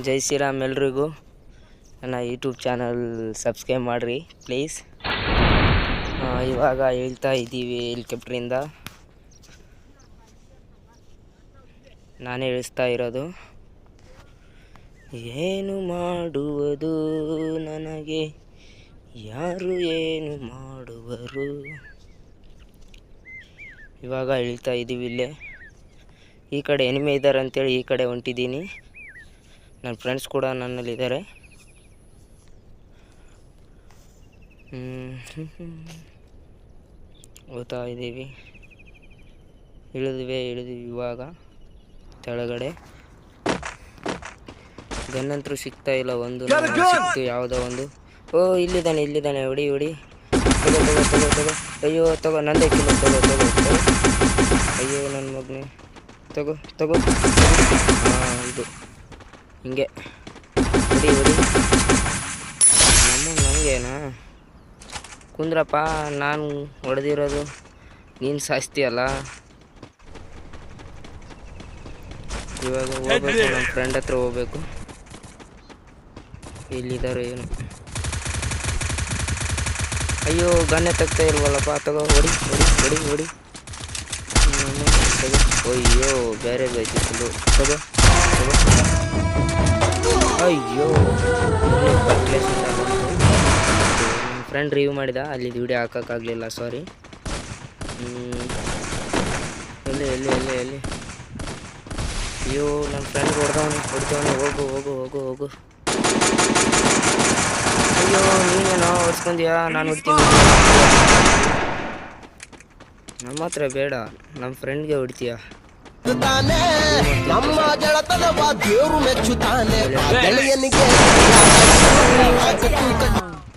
ಜೈ ಶ್ರೀರಾಮ್ ಎಲ್ರಿಗೂ ನನ್ನ YouTube channel subscribe ಮಾಡಿರಿ ಪ್ಲೀಸ್. ಇವಾಗ ಹೇಳ್ತಾ ಇದ್ದೀವಿ ಹೆಲಿಕಾಪ್ಟ್ರಿಂದ, ನಾನೇ ಇಳಿಸ್ತಾ ಇರೋದು. ಏನು ಮಾಡುವುದು ನನಗೆ ಯಾರು ಏನು ಮಾಡುವರು. ಇವಾಗ ಇಳ್ತಾ ಇದ್ದೀವಿ. ಇಲ್ಲೇ ಈ ಕಡೆ ಎನಿಮೆ ಇದ್ದಾರೆ ಅಂತೇಳಿ ಈ ಕಡೆ ಹೊಂಟಿದ್ದೀನಿ. ನನ್ನ ಫ್ರೆಂಡ್ಸ್ ಕೂಡ ನನ್ನಲ್ಲಿದ್ದಾರೆ. ಹೋಗ್ತಾ ಇದ್ದೀವಿ. ಇಳಿದ್ವಿ ಇವಾಗ ಕೆಳಗಡೆ. ಗನ್ನಂತರೂ ಸಿಗ್ತಾ ಇಲ್ಲ. ಒಂದು ಸಿಕ್ತು, ಯಾವುದೋ ಒಂದು. ಓ ಇಲ್ಲಿದ್ದಾನೆ ಹೊಡಿ. ತಗೋ. ಅಯ್ಯೋ ತಗೋ, ನಂದೇ ಕಿಲೋ. ತಗೋ. ಅಯ್ಯೋ ನನ್ನ ಮಗನೇ, ತಗೋ. ಇದು ಹಿಂಗೆ ಹೊಡಿ. ನನಗೇನಾ ಕುಂದ್ರಪ್ಪ, ನಾನು ಹೊಡೆದಿರೋದು ನೀನು ಸಾಯ್ತೀಯಲ್ಲ. ಇವಾಗ ಹೋಗ್ಬೇಕು, ನಮ್ಮ ಫ್ರೆಂಡ್ ಹತ್ರ ಹೋಗ್ಬೇಕು. ಎಲ್ಲಿದ್ದಾರೆ ಏನು? ಅಯ್ಯೋ ಗನ್ನೆ ತಗ್ತಾ ಇಲ್ವಲ್ಲಪ್ಪ. ತಗೋ, ಹೊಡಿ. ತಗೋ. ಅಯ್ಯೋ ಬೇರೆ ಬೈತಿತ್ತು. ತಗೋ. ಅಯ್ಯೋ ನನ್ನ ಫ್ರೆಂಡ್ ರಿವ್ಯೂ ಮಾಡಿದ, ಅಲ್ಲಿ ವಿಡಿಯೋ ಹಾಕೋಕ್ಕಾಗಲಿಲ್ಲ, ಸಾರಿ. ಎಲ್ಲಿ ಅಯ್ಯೋ ನನ್ನ ಫ್ರೆಂಡ್ ಹೊಡ್ತವನೆ. ಹೋಗು. ಅಯ್ಯೋ ನೀನೇನೋ ಹೊಡ್ಸ್ಕೊಂಡ್ಯಾ, ನಾನು ಹೊಡ್ತೀನಿ. ನಮ್ಮ ಹತ್ರ ಬೇಡ, ನಮ್ಮ ಫ್ರೆಂಡ್ಗೆ ಹೊಡ್ತೀಯ.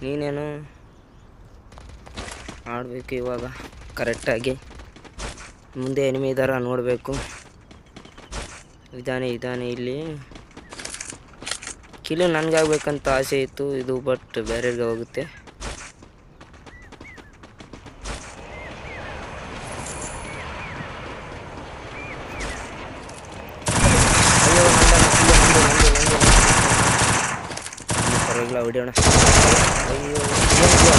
ನೀನೇನು ಆಡಬೇಕು ಇವಾಗ ಕರೆಕ್ಟಾಗಿ. ಮುಂದೆ ಎನಿಮಿ ಇದ್ದಾರ ನೋಡಬೇಕು. ಇದ್ದಾನೆ ಇಲ್ಲಿ. ಕಿಲು ನನಗಾಗಬೇಕಂತ ಆಸೆ ಇತ್ತು ಇದು, ಬಟ್ ಬೇರೆಯವ್ರಿಗೆ ಹೋಗುತ್ತೆ. ಪರವಾಗಿಲ್ಲ, ಹೊಡಿಯೋಣ. ಅಯ್ಯೋ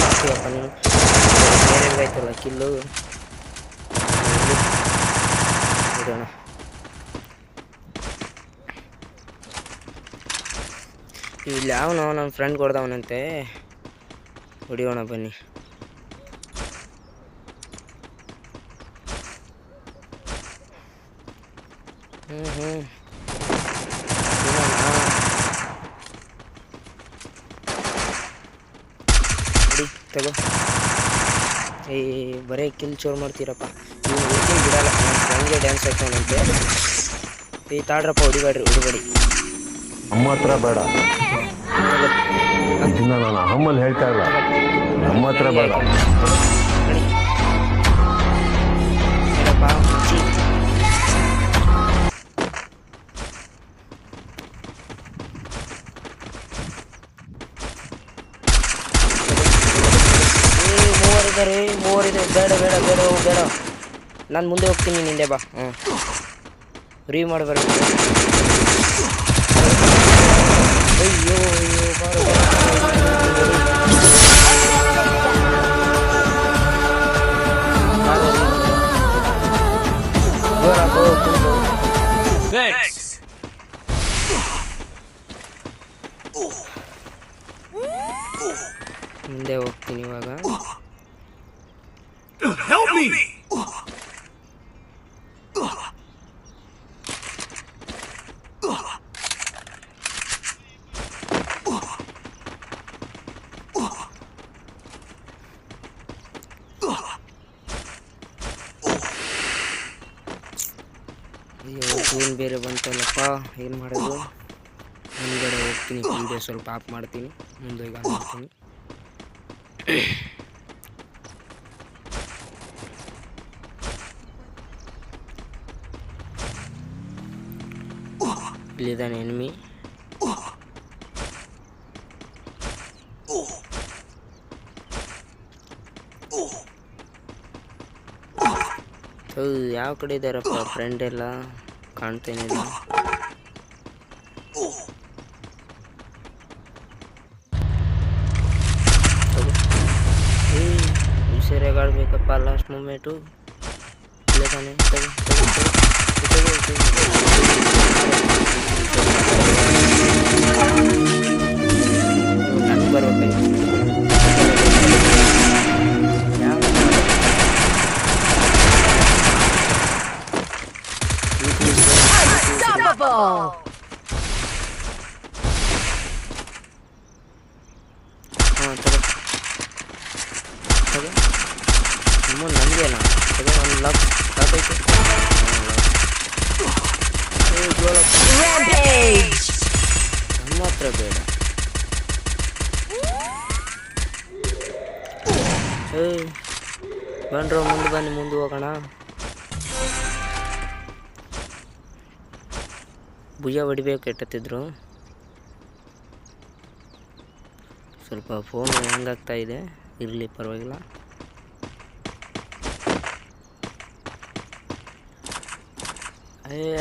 ಆಗ್ತೀವಪ್ಪ ನೀನು, ಬೇರೆಯವ್ರಿಗಾಯ್ತಲ್ಲ ಕಿಲ್ಲು. ಹೊಡಿಯೋಣ. ಇಲ್ಲಿ ಯಾವನೋ ನನ್ನ ಫ್ರೆಂಡ್ ಕೊಡ್ದವನಂತೆ, ಹೊಡಿಯೋಣ ಬನ್ನಿ. ತಗೋ. ಬರೀ ಕಿಲ್ ಚೋರ್ ಮಾಡ್ತೀರಪ್ಪ. ನೀವು ಹುಡುಗಿ ಬಿಡಲ್ಲ, ನನ್ನ ಫ್ರೆಂಡ್ಗೆ ಡ್ಯಾನ್ಸ್ ಹಾಕೋಣಂತೆ. ತಾಡ್ರಪ್ಪ, ಹೊಡಿಬೇಡಿ. ನಮ್ಮ ಹತ್ರ ಬೇಡ, ನಾನು ಹಮ್ಮಲ್ಲಿ ಹೇಳ್ತಾ ಇಲ್ಲ. ನಮ್ಮ ಹತ್ರ ಬೇಡ. ಮೂವರಿದೆ. ಬೇಡ. ನಾನು ಮುಂದೆ ಹೋಗ್ತೀನಿ, ನಿಂದೆ ಬಾ. ರೀ ಮಾಡಬಾರ್ದು. ಅಯ್ಯೋ ಮುಂದೆ ಹೋಗ್ತೀನಿ ಇವಾಗ. ಅಯ್ಯೋ ಜೂನ್ ಬೇರೆ ಬಂತಲ್ಲಪ್ಪ, ಏನು ಮಾಡೋದು? ಮುಂದ್ಗಡೆ ಹೋಗ್ತೀನಿ, ವಿಡಿಯೋ ಸ್ವಲ್ಪ ಆಫ್ ಮಾಡ್ತೀನಿ, ಮುಂದೆ ಈಗ ಮಾಡ್ತೀನಿ. ಇಲ್ಲಿದ್ದಾನೆ ಎನಿಮಿ. ಯಾವ ಕಡೆ ಇದ್ದಾರಪ್ಪ ಫ್ರೆಂಡ್ ಎಲ್ಲ ಕಾಣ್ತೇನೆ. ಹುಷಾರಾಗಿ ಆಡ್ಬೇಕಪ್ಪ. ಲಾಸ್ಟ್ ಮೂಮೆಂಟು ಇಲ್ಲ ತಾನೆ. ನನ್ಗೆ ಬರ್ಬೇಕಾಯ್ತು. ಹಾಂ ತಗೋ ನನಗೇನ ತಗೋ. ಒಂದು ಲಾಕ್ ಐತೆ. ನಮ್ಮ ಹತ್ರ ಬೇಡ. ಬನ್ರೋ ಮುಂದೆ ಬನ್ನಿ, ಮುಂದೆ ಹೋಗೋಣ. ಭುಜ ಹೊಡಿಬೇಕು ಎಟ್ಟತ್ತಿದ್ರು. ಸ್ವಲ್ಪ ಫೋನ್ ಹ್ಯಾಂಗಾಗ್ತಾ ಇದೆ, ಇರಲಿ ಪರವಾಗಿಲ್ಲ.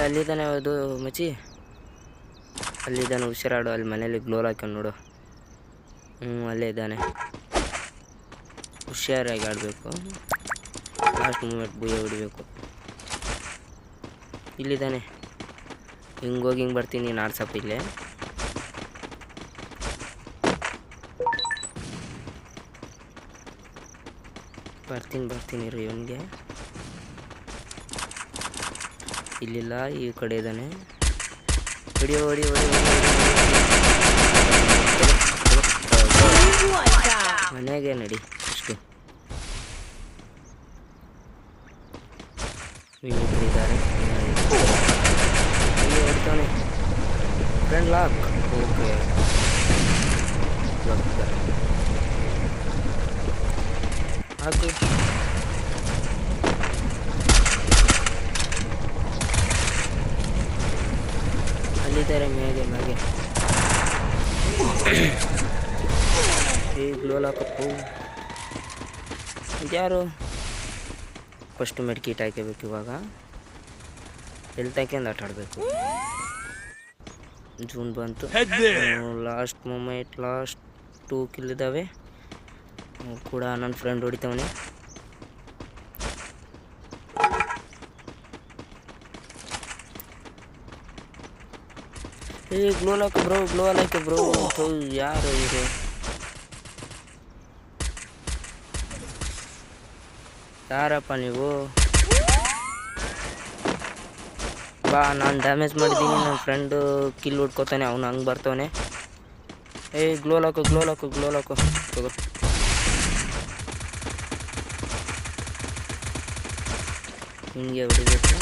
ಅಲ್ಲಿದ್ದಾನೆ ಅದು ಮಚ್ಚಿ, ಅಲ್ಲಿದ್ದಾನೆ. ಹುಷಾರಾಡು, ಅಲ್ಲಿ ಮನೇಲಿ ಗ್ಲೋರ್ ಹಾಕೊಂಡು ನೋಡು. ಅಲ್ಲೇ ಇದ್ದಾನೆ. ಹುಷಾರಾಗಿ ಆಡಬೇಕು. ಲಾಸ್ಟ್ ಮೂಮೆಂಟ್ ಭುಜ ಹೊಡಿಬೇಕು. ಇಲ್ಲಿದ್ದಾನೆ. ಹಿಂಗೋಗಿ ಹಿಂಗೆ ಬರ್ತೀನಿ ನಾಡ್ಸಪ್ಪ ಇಲ್ಲೇ. ಬರ್ತೀನಿ ರೀ ಇವನಿಗೆ. ಇಲ್ಲಿಲ್ಲ, ಈ ಕಡೆ ಇದ್ದಾನೆ. ಹೊಡಿ ಮನೆಗೆ ನಡಿ ಅಷ್ಟು. ಇನ್ನಿಬ್ಬರಿದ್ದಾರೆ. ಹೊಡಿತಾನೆ ಫ್ರೆಂಡ್. ಲಾಕ್. ಓಕೆ, ಹಾಕು. ಅಲ್ಲಿದ್ದಾರೆ ಮ್ಯಾಗೆ. ಗ್ಲೋಲ್ ಹಾಕಪ್ಪು. ಇದ್ಯಾರು? ಫಸ್ಟ್ ಮೆಡ್ಕಿಟ್ ಹಾಕಬೇಕು. ಇವಾಗ ಹೆಲ್ತ್ ಹಾಕ್ಯಂದು ಆಟ ಆಡಬೇಕು. ಜೂನ್ ಬಂತು. ಲಾಸ್ಟ್ ಮೂಮೆಂಟ್, ಲಾಸ್ಟ್ 2 ಕಿಲ್ ಇದ್ದಾವೆ ಕೂಡ. ನನ್ನ ಫ್ರೆಂಡ್ ಹೊಡಿತವನೆ. ಗ್ಲೋಲ್ ಹಾಕು ಬ್ರೋ. ಯಾರು ಇವರು? ಯಾರಪ್ಪ ನೀವು? ಬಾ, ನಾನು ಡ್ಯಾಮೇಜ್ ಮಾಡಿದ್ದೀನಿ. ನನ್ನ ಫ್ರೆಂಡು ಕಿಲ್ ಹೊಡ್ಕೋತಾನೆ, ಅವನು ಹಂಗೆ ಬರ್ತವನೆ. ಗ್ಲೋಲ್ ಹಾಕು ತಗೋ. ಹಿಂಗೆ ಹೊಡಿಬೇಕು.